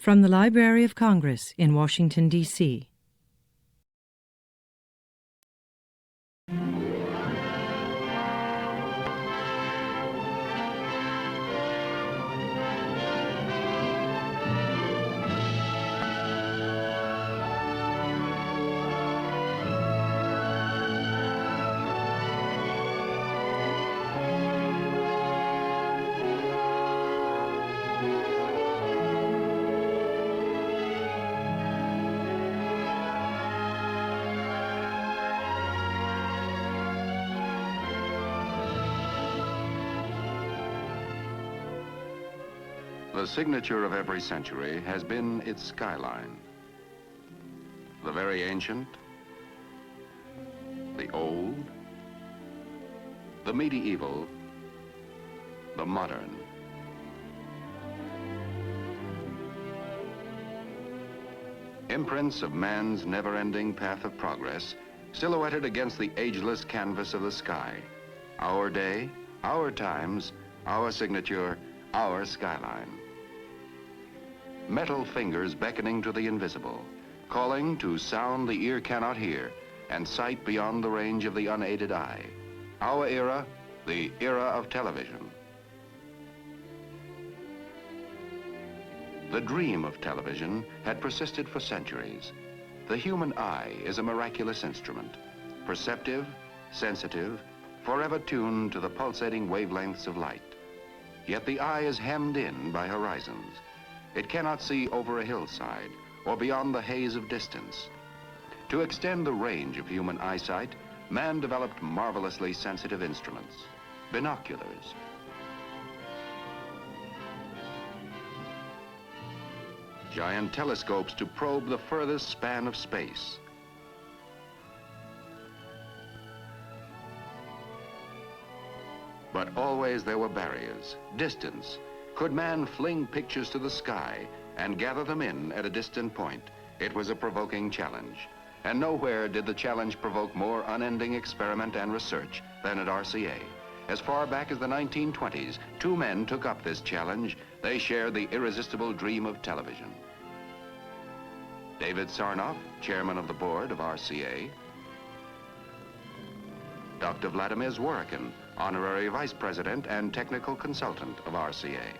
From the Library of Congress in Washington, D.C. The signature of every century has been its skyline. The very ancient, the old, the medieval, the modern. Imprints of man's never-ending path of progress, silhouetted against the ageless canvas of the sky. Our day, our times, our signature, our skyline. Metal fingers beckoning to the invisible, calling to sound the ear cannot hear and sight beyond the range of the unaided eye. Our era, the era of television. The dream of television had persisted for centuries. The human eye is a miraculous instrument, perceptive, sensitive, forever tuned to the pulsating wavelengths of light. Yet the eye is hemmed in by horizons. It cannot see over a hillside or beyond the haze of distance. To extend the range of human eyesight, man developed marvelously sensitive instruments, binoculars. Giant telescopes to probe the furthest span of space. But always there were barriers, distance. Could man fling pictures to the sky and gather them in at a distant point? It was a provoking challenge. And nowhere did the challenge provoke more unending experiment and research than at RCA. As far back as the 1920s, two men took up this challenge. They shared the irresistible dream of television. David Sarnoff, chairman of the board of RCA. Dr. Vladimir Zworykin, honorary vice president and technical consultant of RCA.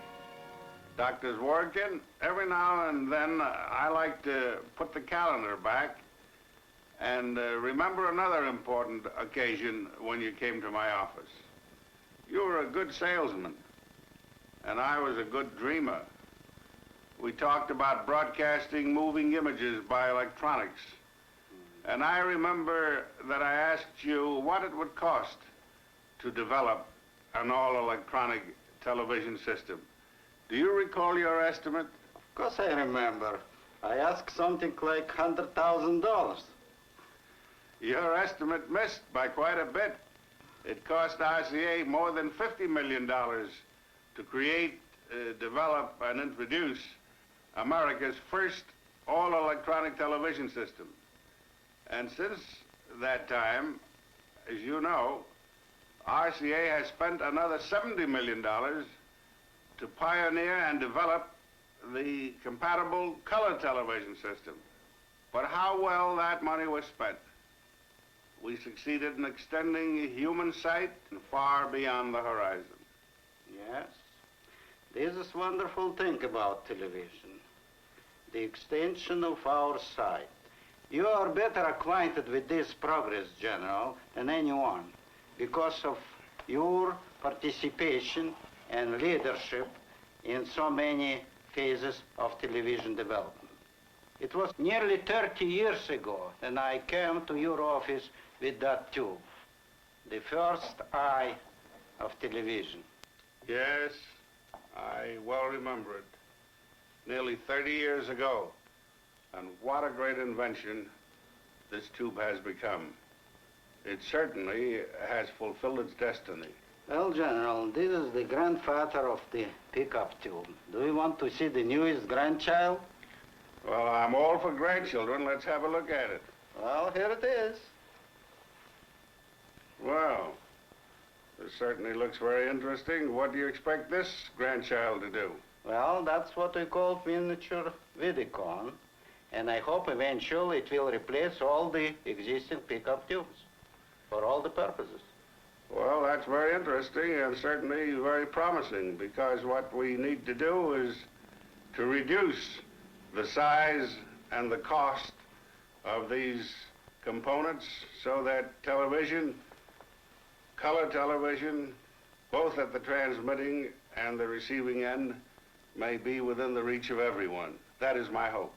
Dr. Zworykin, every now and then I like to put the calendar back and remember another important occasion when you came to my office. You were a good salesman, and I was a good dreamer. We talked about broadcasting moving images by electronics. And I remember that I asked you what it would cost to develop an all-electronic television system. Do you recall your estimate? Of course I remember. I asked something like $100,000. Your estimate missed by quite a bit. It cost RCA more than $50 million to create, develop, and introduce America's first all-electronic television system. And since that time, as you know, RCA has spent another $70 million to pioneer and develop the compatible color television system. But how well that money was spent. We succeeded in extending human sight far beyond the horizon. Yes. This is wonderful thing about television. The extension of our sight. You are better acquainted with this progress, General, than anyone because of your participation and leadership in so many phases of television development. It was nearly 30 years ago when I came to your office with that tube, the first eye of television. Yes, I well remember it. Nearly 30 years ago. And what a great invention this tube has become. It certainly has fulfilled its destiny. Well, General, this is the grandfather of the pickup tube. Do you want to see the newest grandchild? Well, I'm all for grandchildren. Let's have a look at it. Well, here it is. Well, this certainly looks very interesting. What do you expect this grandchild to do? Well, that's what we call miniature Vidicon, and I hope eventually it will replace all the existing pickup tubes for all the purposes. Well, that's very interesting and certainly very promising, because what we need to do is to reduce the size and the cost of these components so that television, color television, both at the transmitting and the receiving end, may be within the reach of everyone. That is my hope.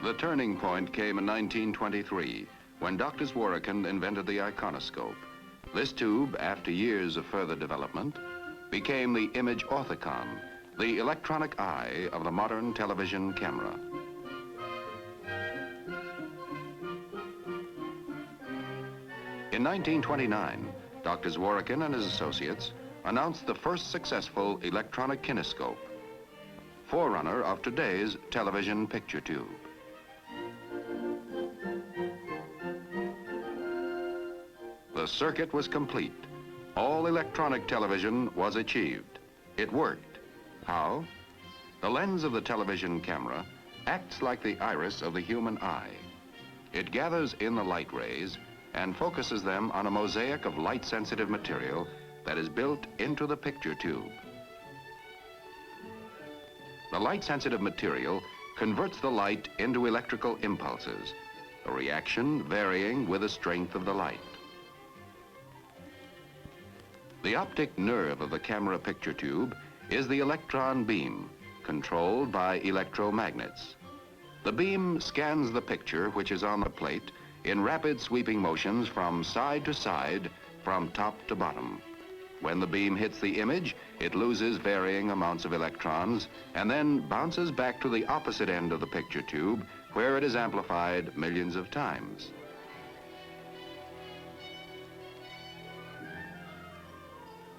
The turning point came in 1923 when Dr. Zworykin invented the iconoscope. This tube, after years of further development, became the image orthicon, the electronic eye of the modern television camera. In 1929, Dr. Zworykin and his associates announced the first successful electronic kinescope, forerunner of today's television picture tube. The circuit was complete. All electronic television was achieved. It worked. How? The lens of the television camera acts like the iris of the human eye. It gathers in the light rays and focuses them on a mosaic of light-sensitive material that is built into the picture tube. The light-sensitive material converts the light into electrical impulses, a reaction varying with the strength of the light. The optic nerve of the camera picture tube is the electron beam, controlled by electromagnets. The beam scans the picture, which is on the plate, in rapid sweeping motions from side to side, from top to bottom. When the beam hits the image, it loses varying amounts of electrons and then bounces back to the opposite end of the picture tube, where it is amplified millions of times.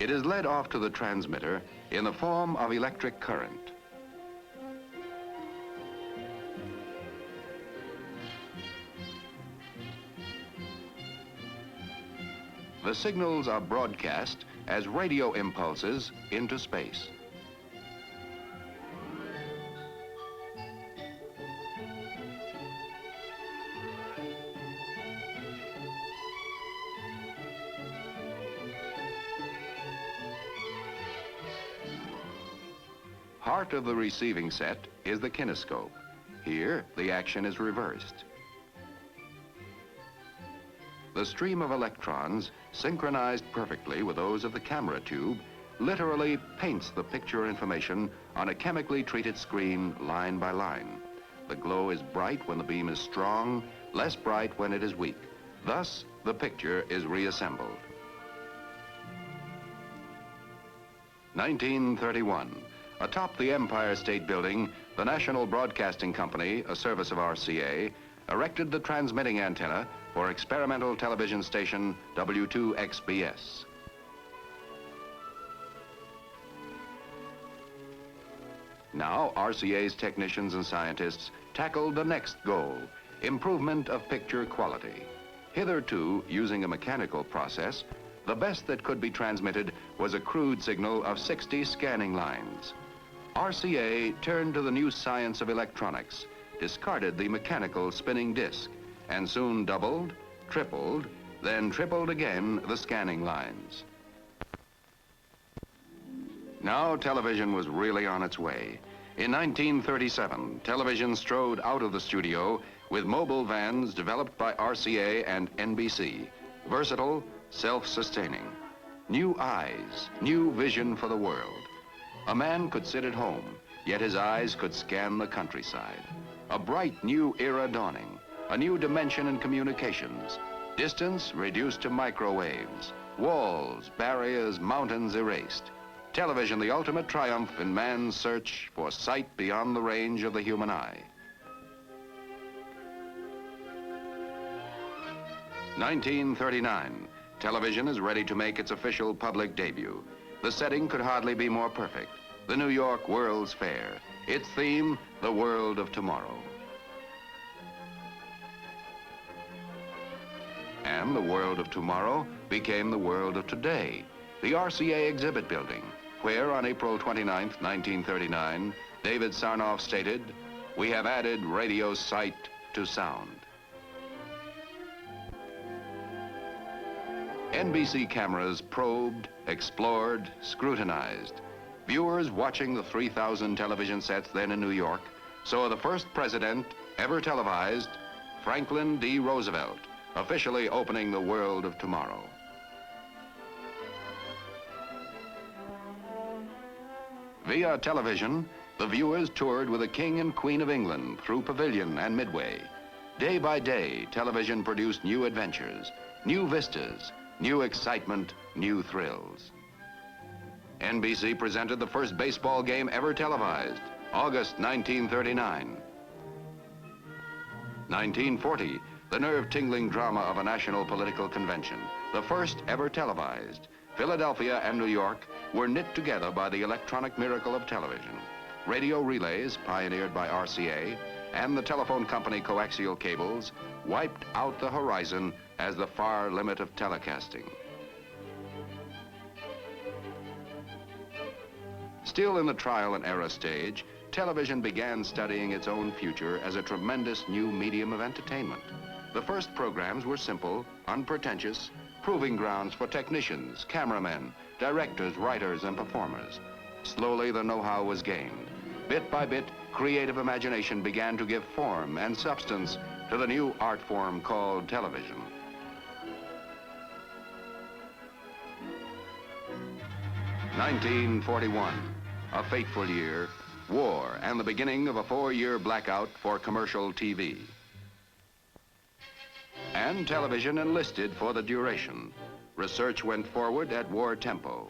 It is led off to the transmitter in the form of electric current. The signals are broadcast as radio impulses into space. Heart of the receiving set is the kinescope. Here, the action is reversed. The stream of electrons, synchronized perfectly with those of the camera tube, literally paints the picture information on a chemically treated screen line by line. The glow is bright when the beam is strong, less bright when it is weak. Thus, the picture is reassembled. 1931. Atop the Empire State Building, the National Broadcasting Company, a service of RCA, erected the transmitting antenna for experimental television station W2XBS. Now, RCA's technicians and scientists tackled the next goal, improvement of picture quality. Hitherto, using a mechanical process, the best that could be transmitted was a crude signal of 60 scanning lines. RCA turned to the new science of electronics, discarded the mechanical spinning disc, and soon doubled, tripled, then tripled again the scanning lines. Now television was really on its way. In 1937, television strode out of the studio with mobile vans developed by RCA and NBC, versatile, self-sustaining. New eyes, new vision for the world. A man could sit at home, yet his eyes could scan the countryside. A bright new era dawning, a new dimension in communications. Distance reduced to microwaves. Walls, barriers, mountains erased. Television, the ultimate triumph in man's search for sight beyond the range of the human eye. 1939. Television is ready to make its official public debut. The setting could hardly be more perfect. The New York World's Fair. Its theme, the world of tomorrow. And the world of tomorrow became the world of today. The RCA exhibit building, where on April 29, 1939, David Sarnoff stated, "We have added radio sight to sound." NBC cameras probed, explored, scrutinized. Viewers watching the 3,000 television sets then in New York saw the first president ever televised, Franklin D. Roosevelt, officially opening the world of tomorrow. Via television, the viewers toured with the King and Queen of England through Pavilion and Midway. Day by day, television produced new adventures, new vistas, new excitement, new thrills. NBC presented the first baseball game ever televised, August 1939. 1940, the nerve-tingling drama of a national political convention, the first ever televised. Philadelphia and New York were knit together by the electronic miracle of television. Radio relays, pioneered by RCA, and the telephone company coaxial cables, wiped out the horizon as the far limit of telecasting. Still in the trial and error stage, television began studying its own future as a tremendous new medium of entertainment. The first programs were simple, unpretentious, proving grounds for technicians, cameramen, directors, writers, and performers. Slowly, the know-how was gained. Bit by bit, creative imagination began to give form and substance to the new art form called television. (1941), a fateful year, war, and the beginning of a 4-year blackout for commercial TV. And television enlisted for the duration. Research went forward at war tempo.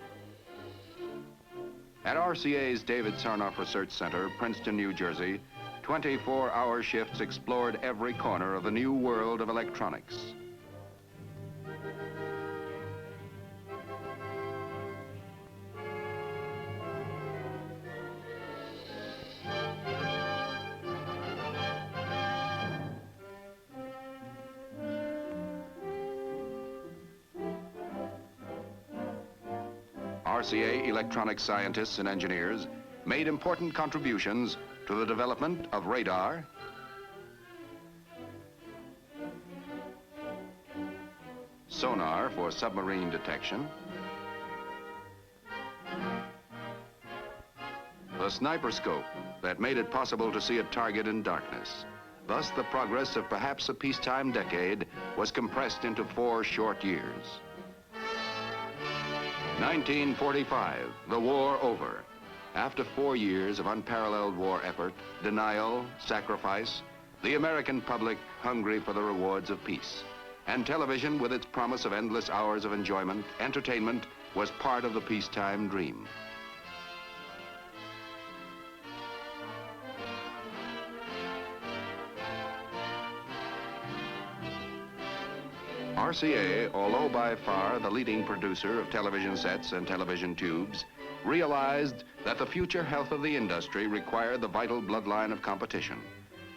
At RCA's David Sarnoff Research Center, Princeton, New Jersey, 24-hour shifts explored every corner of the new world of electronics. RCA electronic scientists and engineers made important contributions to the development of radar, sonar for submarine detection, the sniper scope that made it possible to see a target in darkness. Thus, the progress of perhaps a peacetime decade was compressed into 4 short years. 1945, the war over. After 4 years of unparalleled war effort, denial, sacrifice, the American public hungry for the rewards of peace. And television, with its promise of endless hours of enjoyment, entertainment, was part of the peacetime dream. RCA, although by far the leading producer of television sets and television tubes, realized that the future health of the industry required the vital bloodline of competition.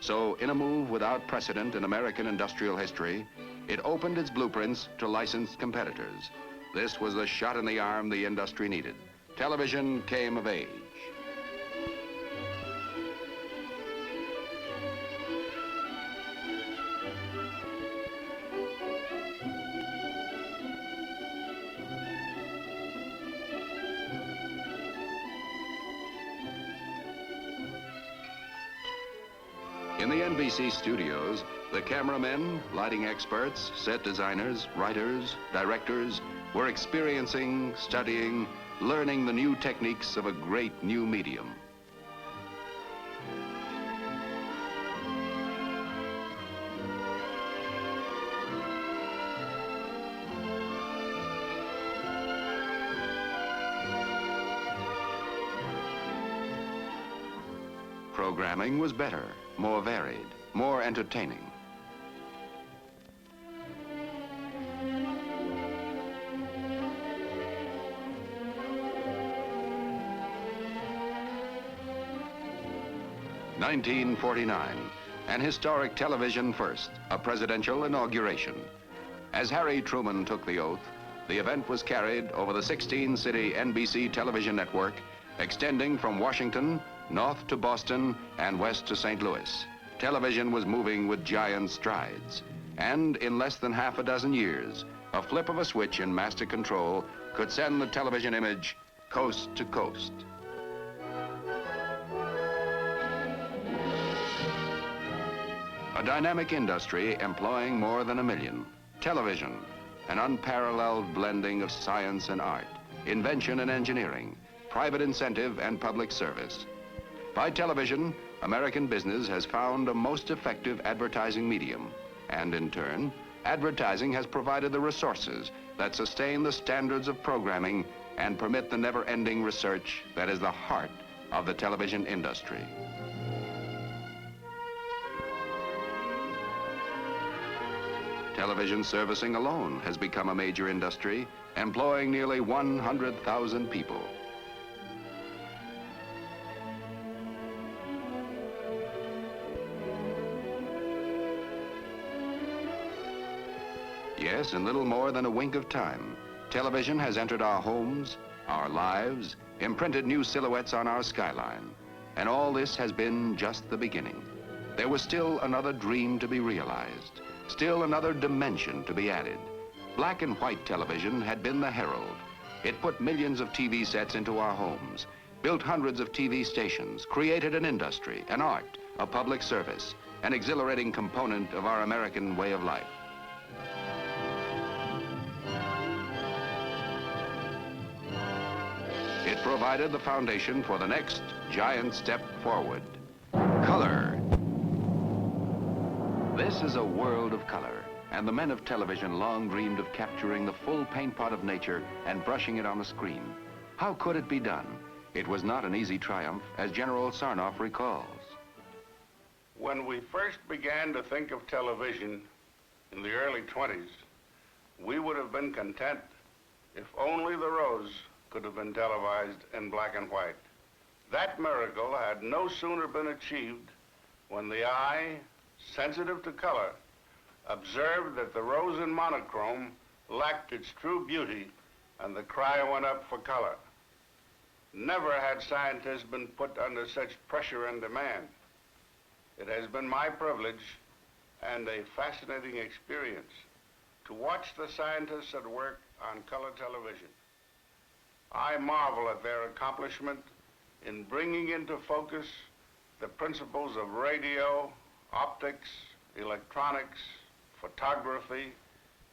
So, in a move without precedent in American industrial history, it opened its blueprints to licensed competitors. This was the shot in the arm the industry needed. Television came of age. In the NBC studios, the cameramen, lighting experts, set designers, writers, directors were experiencing, studying, learning the new techniques of a great new medium. Programming was better, more varied, more entertaining. (1949), an historic television first, a presidential inauguration. As Harry Truman took the oath, The event was carried over the 16-city NBC television network, extending from Washington north to Boston and west to St. Louis. Television was moving with giant strides. And in less than half a dozen years, a flip of a switch in master control could send the television image coast to coast. A dynamic industry employing more than 1 million. Television, an unparalleled blending of science and art, invention and engineering, private incentive and public service. By television, American business has found a most effective advertising medium, and in turn, advertising has provided the resources that sustain the standards of programming and permit the never-ending research that is the heart of the television industry. Television servicing alone has become a major industry, employing nearly 100,000 people. Yes, in little more than a wink of time, television has entered our homes, our lives, imprinted new silhouettes on our skyline. And all this has been just the beginning. There was still another dream to be realized, still another dimension to be added. Black and white television had been the herald. It put millions of TV sets into our homes, built hundreds of TV stations, created an industry, an art, a public service, an exhilarating component of our American way of life. It provided the foundation for the next giant step forward. Color. This is a world of color, and the men of television long dreamed of capturing the full paint pot of nature and brushing it on the screen. How could it be done? It was not an easy triumph, as General Sarnoff recalls. When we first began to think of television in the early 20s, we would have been content if only the rose could have been televised in black and white. That miracle had no sooner been achieved when the eye, sensitive to color, observed that the rose in monochrome lacked its true beauty, and the cry went up for color. Never had scientists been put under such pressure and demand. It has been my privilege and a fascinating experience to watch the scientists at work on color television. I marvel at their accomplishment in bringing into focus the principles of radio, optics, electronics, photography,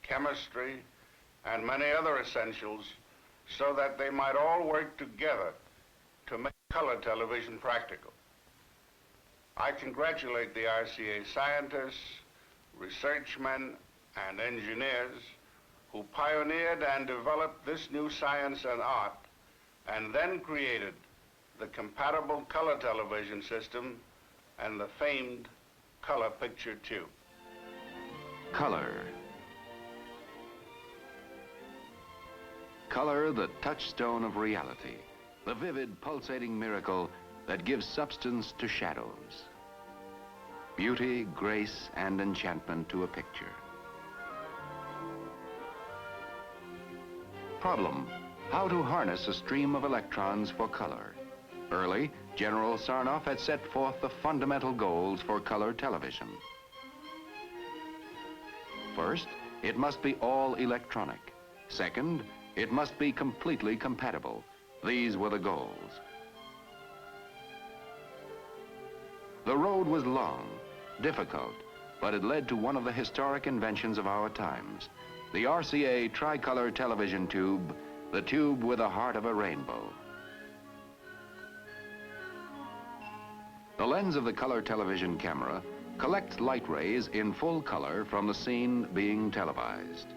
chemistry, and many other essentials so that they might all work together to make color television practical. I congratulate the RCA scientists, researchmen, and engineers who pioneered and developed this new science and art, and then created the compatible color television system and the famed color picture tube. Color. Color, the touchstone of reality, the vivid, pulsating miracle that gives substance to shadows, beauty, grace, and enchantment to a picture. Problem: how to harness a stream of electrons for color. Early, General Sarnoff had set forth the fundamental goals for color television. First, it must be all electronic. Second, it must be completely compatible. These were the goals. The road was long, difficult, but it led to one of the historic inventions of our times, the RCA tricolor television tube, the tube with the heart of a rainbow. The lens of the color television camera collects light rays in full color from the scene being televised.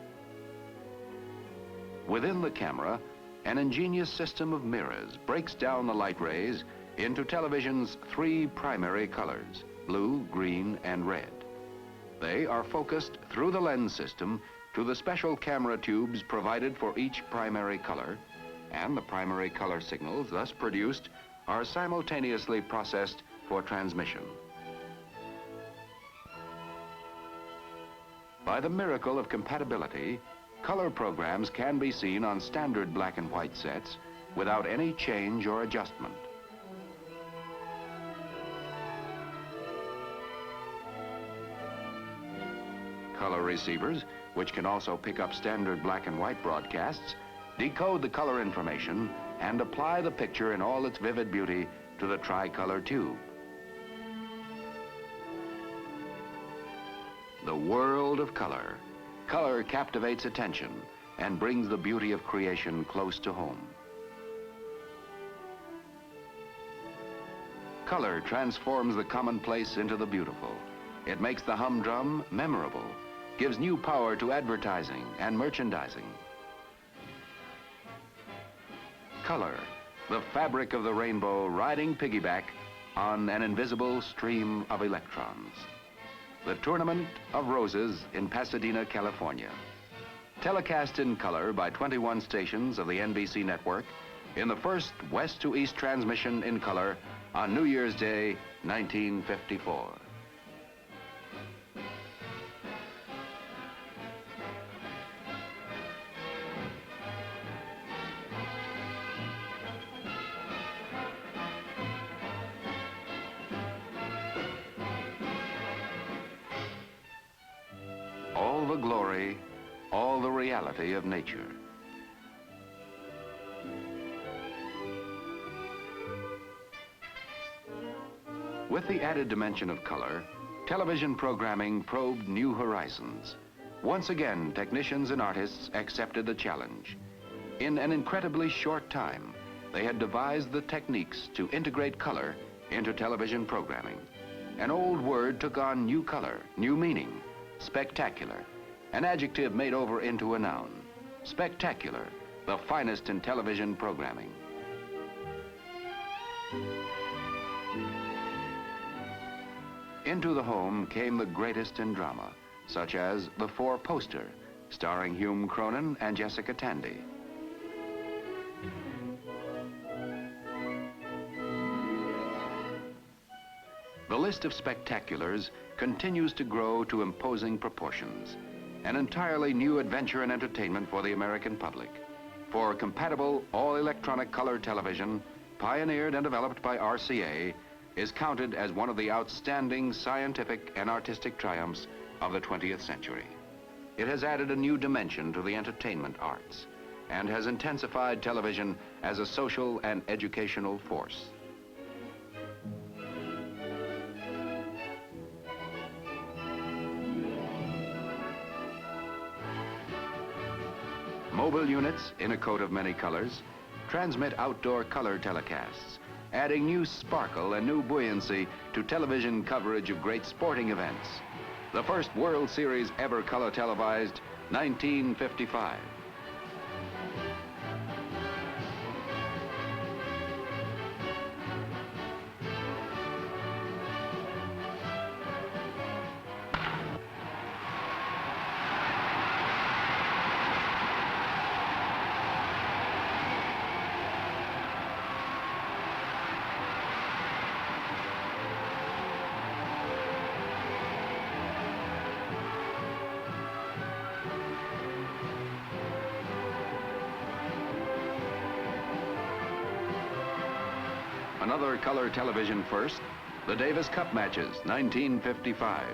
Within the camera, an ingenious system of mirrors breaks down the light rays into television's 3 primary colors: blue, green, and red. They are focused through the lens system to the special camera tubes provided for each primary color, and the primary color signals thus produced are simultaneously processed for transmission. By the miracle of compatibility, color programs can be seen on standard black and white sets without any change or adjustment. Color receivers, which can also pick up standard black and white broadcasts, decode the color information and apply the picture in all its vivid beauty to the tricolor tube. The world of color. Color captivates attention and brings the beauty of creation close to home. Color transforms the commonplace into the beautiful. It makes the humdrum memorable, gives new power to advertising and merchandising. Color, the fabric of the rainbow riding piggyback on an invisible stream of electrons. The Tournament of Roses in Pasadena, California. Telecast in color by 21 stations of the NBC network in the first west to east transmission in color on New Year's Day, 1954. All the glory, all the reality of nature. With the added dimension of color, television programming probed new horizons. Once again, technicians and artists accepted the challenge. In an incredibly short time, they had devised the techniques to integrate color into television programming. An old word took on new color, new meaning. Spectacular, an adjective made over into a noun. Spectacular, the finest in television programming. Into the home came the greatest in drama, such as The Four Poster, starring Hume Cronyn and Jessica Tandy. The list of spectaculars continues to grow to imposing proportions. An entirely new adventure and entertainment for the American public. For compatible all-electronic color television, pioneered and developed by RCA, is counted as one of the outstanding scientific and artistic triumphs of the 20th century. It has added a new dimension to the entertainment arts and has intensified television as a social and educational force. Mobile units in a coat of many colors transmit outdoor color telecasts, adding new sparkle and new buoyancy to television coverage of great sporting events. The first World Series ever color televised, 1955. Another color television first, the Davis Cup matches, 1955.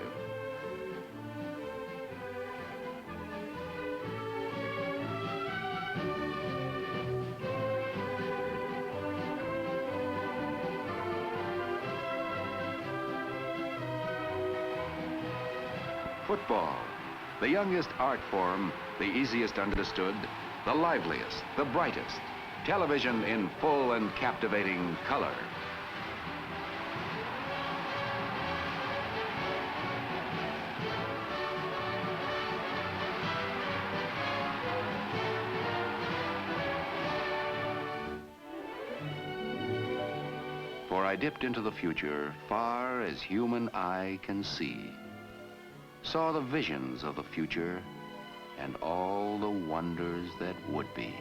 Football, the youngest art form, the easiest understood, the liveliest, the brightest. Television in full and captivating color. For I dipped into the future far as human eye can see, saw the visions of the future and all the wonders that would be.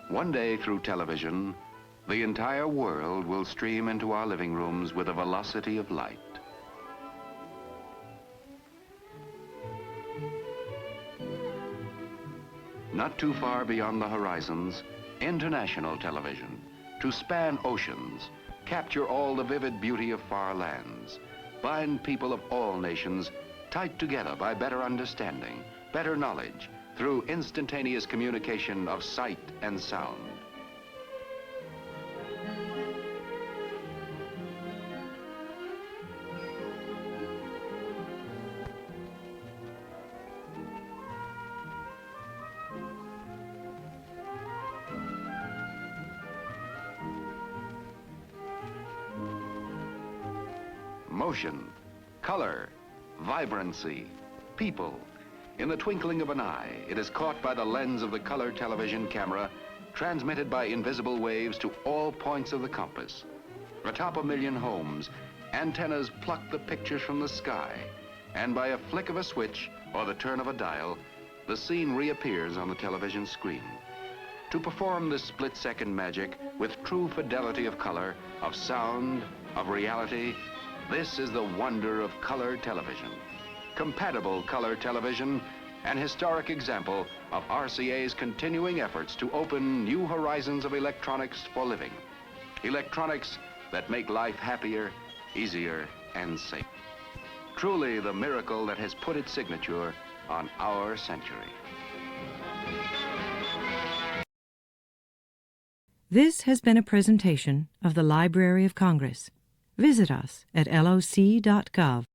One day through television, The entire world will stream into our living rooms with the velocity of light. Not too far beyond the horizons, international television, to span oceans, capture all the vivid beauty of far lands, bind people of all nations tight together by better understanding, better knowledge, through instantaneous communication of sight and sound. Motion, color, vibrancy, people. In the twinkling of an eye, it is caught by the lens of the color television camera, transmitted by invisible waves to all points of the compass. Atop 1,000,000 homes, antennas pluck the pictures from the sky, and by a flick of a switch or the turn of a dial, the scene reappears on the television screen. To perform this split-second magic with true fidelity of color, of sound, of reality, this is the wonder of color television. Compatible color television, an historic example of RCA's continuing efforts to open new horizons of electronics for living. Electronics that make life happier, easier, and safe. Truly the miracle that has put its signature on our century. This has been a presentation of the Library of Congress. Visit us at loc.gov.